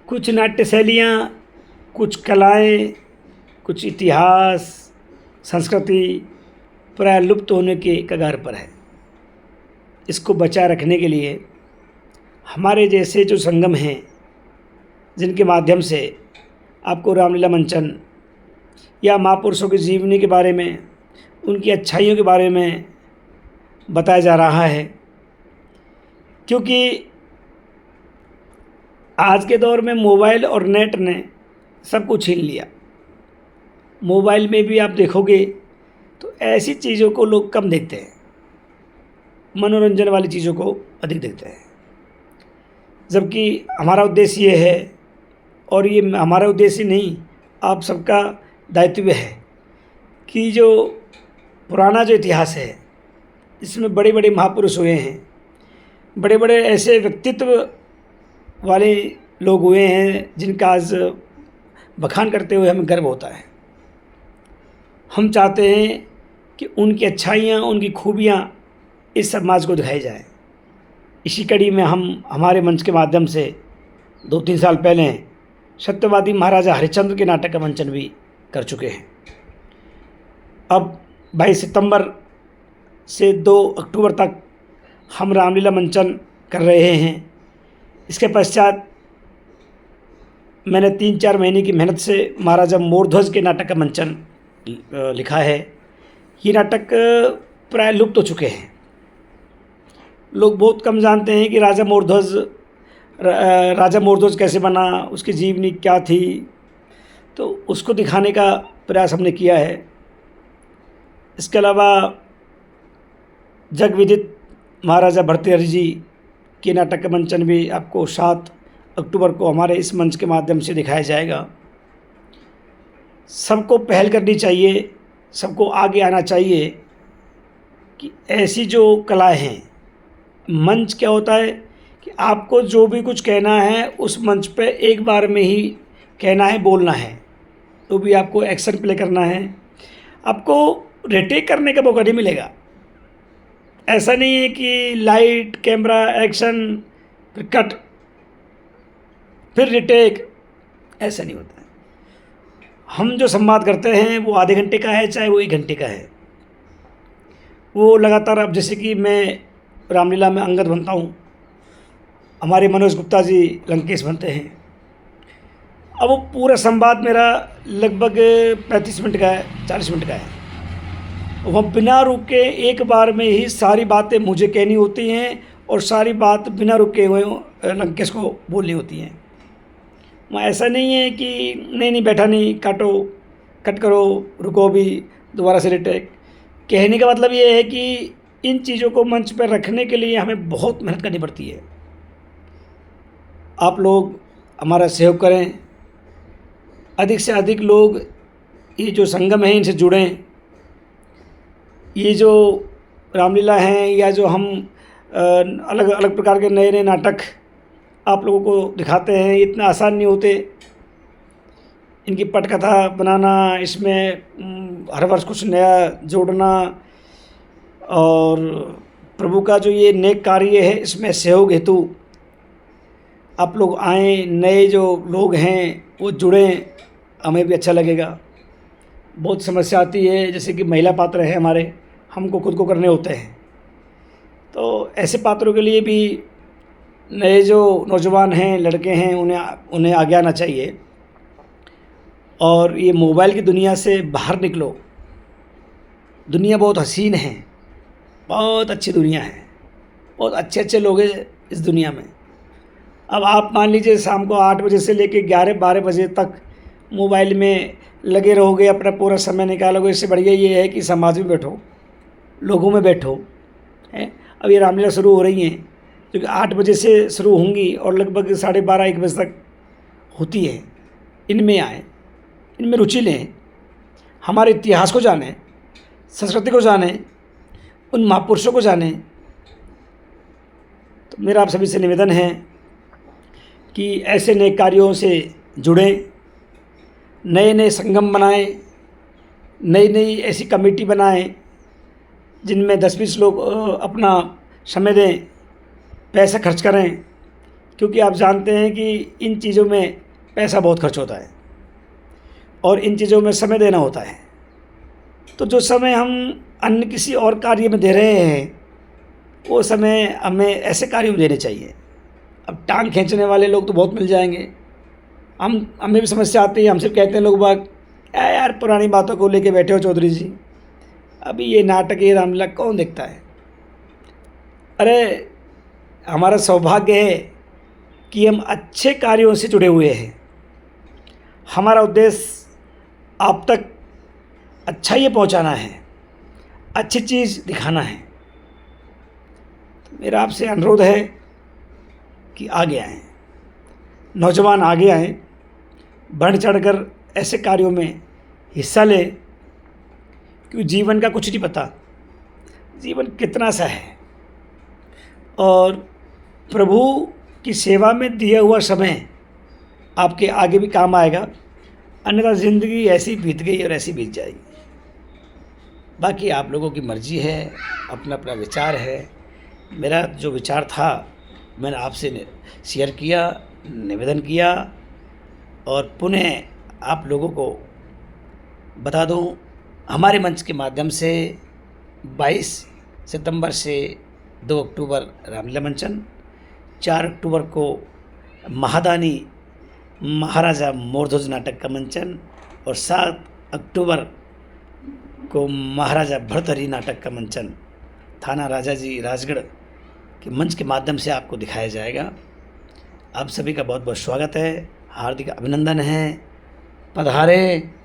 कुछ नाट्य शैलियाँ, कुछ कलाएँ, कुछ इतिहास, संस्कृति प्राय लुप्त होने के कगार पर है। इसको बचाए रखने के लिए हमारे जैसे जो संगम हैं, जिनके माध्यम से आपको रामलीला मंचन या महापुरुषों की जीवनी के बारे में, उनकी अच्छाइयों के बारे में बताया जा रहा है। क्योंकि आज के दौर में मोबाइल और नेट ने सब कुछ छीन लिया। मोबाइल में भी आप देखोगे तो ऐसी चीज़ों को लोग कम देखते हैं, मनोरंजन वाली चीज़ों को अधिक देखते हैं। जबकि हमारा उद्देश्य ये है, और ये हमारा उद्देश्य नहीं, आप सबका दायित्व है कि जो पुराना जो इतिहास है, इसमें बड़े बड़े महापुरुष हुए हैं, बड़े बड़े ऐसे व्यक्तित्व वाले लोग हुए हैं जिनका आज बखान करते हुए हमें गर्व होता है। हम चाहते हैं कि उनकी अच्छाइयाँ, उनकी खूबियाँ इस समाज को दिखाई जाए। इसी कड़ी में हम हमारे मंच के माध्यम से 2-3 साल पहले सत्यवादी महाराजा हरिश्चंद्र के नाटक का मंचन भी कर चुके हैं। अब 22 सितंबर से 2 अक्टूबर तक हम रामलीला मंचन कर रहे हैं। इसके पश्चात मैंने 3-4 महीने की मेहनत से महाराजा मोरध्वज के नाटक का मंचन लिखा है। ये नाटक प्राय लुप्त हो चुके हैं। लोग बहुत कम जानते हैं कि राजा मोरध्वज कैसे बना, उसकी जीवनी क्या थी, तो उसको दिखाने का प्रयास हमने किया है। इसके अलावा जगविदित महाराजा भर्तृहरि जी के नाटक का मंचन भी आपको 7 अक्टूबर को हमारे इस मंच के माध्यम से दिखाया जाएगा। सबको पहल करनी चाहिए, सबको आगे आना चाहिए कि ऐसी जो कलाएँ हैं, मंच क्या होता है कि आपको जो भी कुछ कहना है उस मंच पे एक बार में ही कहना है, बोलना है, तो भी आपको एक्शन प्ले करना है। आपको रिटेक करने का मौका नहीं मिलेगा। ऐसा नहीं है कि लाइट, कैमरा, एक्शन, फिर कट, फिर रिटेक, ऐसा नहीं होता है। हम जो संवाद करते हैं वो आधे घंटे का है, चाहे वो 1 घंटे का है। वो लगातार, अब जैसे कि मैं रामलीला में अंगद बनता हूँ, हमारे मनोज गुप्ता जी लंकेश बनते हैं। अब वो पूरा संवाद मेरा लगभग 35 मिनट का है, 40 मिनट का है। वह बिना रुके एक बार में ही सारी बातें मुझे कहनी होती हैं और सारी बात बिना रुके हुए लंकेश को बोलनी होती हैं। वहाँ ऐसा नहीं है कि नहीं बैठा नहीं, काटो, कट करो, रुको भी, दोबारा से रिटेक। कहने का मतलब ये है कि इन चीज़ों को मंच पर रखने के लिए हमें बहुत मेहनत करनी पड़ती है। आप लोग हमारा सहयोग करें, अधिक से अधिक लोग ये जो संगम है इनसे जुड़ें। ये जो रामलीला हैं या जो हम अलग अलग प्रकार के नए नए नाटक आप लोगों को दिखाते हैं, इतना आसान नहीं होते। इनकी पटकथा बनाना, इसमें हर वर्ष कुछ नया जोड़ना, और प्रभु का जो ये नेक कार्य है इसमें सहयोग हेतु आप लोग आएँ, नए जो लोग हैं वो जुड़ें, हमें भी अच्छा लगेगा। बहुत समस्या आती है, जैसे कि महिला पात्र हैं हमारे, हमको खुद को करने होते हैं, तो ऐसे पात्रों के लिए भी नए जो नौजवान हैं, लड़के हैं, उन्हें आगे आना चाहिए। और ये मोबाइल की दुनिया से बाहर निकलो। दुनिया बहुत हसीन है, बहुत अच्छी दुनिया है, बहुत अच्छे अच्छे लोग हैं इस दुनिया में। अब आप मान लीजिए शाम को 8 बजे से लेकर 11-12 बजे तक मोबाइल में लगे रहोगे, अपना पूरा समय निकालोगे। इससे बढ़िया ये है कि समाज में बैठो, लोगों में बैठो। है अब ये रामलीला शुरू हो रही हैं, जो कि 8 बजे से शुरू होंगी और लगभग 12:30-1 बजे तक होती है। इनमें आएँ, इनमें रुचि लें, हमारे इतिहास को जानें, संस्कृति को जानें, उन महापुरुषों को जानें। तो मेरा आप सभी से निवेदन है कि ऐसे नए कार्यों से जुड़ें, नए नए संगम बनाएं, नई नई ऐसी कमेटी बनाएं जिनमें 10-20 लोग अपना समय दें, पैसा खर्च करें, क्योंकि आप जानते हैं कि इन चीज़ों में पैसा बहुत खर्च होता है और इन चीज़ों में समय देना होता है। तो जो समय हम अन्य किसी और कार्य में दे रहे हैं, वो समय हमें ऐसे कार्यों में देने चाहिए। अब टांग खींचने वाले लोग तो बहुत मिल जाएंगे। हमें भी समस्या आती है, हमसे कहते हैं लोग बाग, क्या यार पुरानी बातों को लेके बैठे हो चौधरी जी, अभी ये नाटक ये रामलीला कौन देखता है। अरे हमारा सौभाग्य है कि हम अच्छे कार्यों से जुड़े हुए हैं। हमारा उद्देश्य आप तक अच्छा ये पहुंचाना है, अच्छी चीज़ दिखाना है। तो मेरा आपसे अनुरोध है कि आगे आएँ, नौजवान आगे आएँ, बढ़ चढ़कर ऐसे कार्यों में हिस्सा लें, क्योंकि जीवन का कुछ नहीं पता, जीवन कितना सा है और प्रभु की सेवा में दिया हुआ समय आपके आगे भी काम आएगा, अन्यथा ज़िंदगी ऐसी बीत गई और ऐसी बीत जाएगी। बाकी आप लोगों की मर्ज़ी है, अपना अपना विचार है। मेरा जो विचार था मैंने आपसे शेयर किया, निवेदन किया और पुनः आप लोगों को बता दूं, हमारे मंच के माध्यम से 22 सितंबर से 2 अक्टूबर रामलीला मंचन, 4 अक्टूबर को महादानी महाराजा मोरध्वज नाटक का मंचन और 7 अक्टूबर को महाराजा भर्तहरि नाटक का मंचन थाना राजाजी राजगढ़ के मंच के माध्यम से आपको दिखाया जाएगा। आप सभी का बहुत बहुत स्वागत है, हार्दिक अभिनंदन है। पधारें।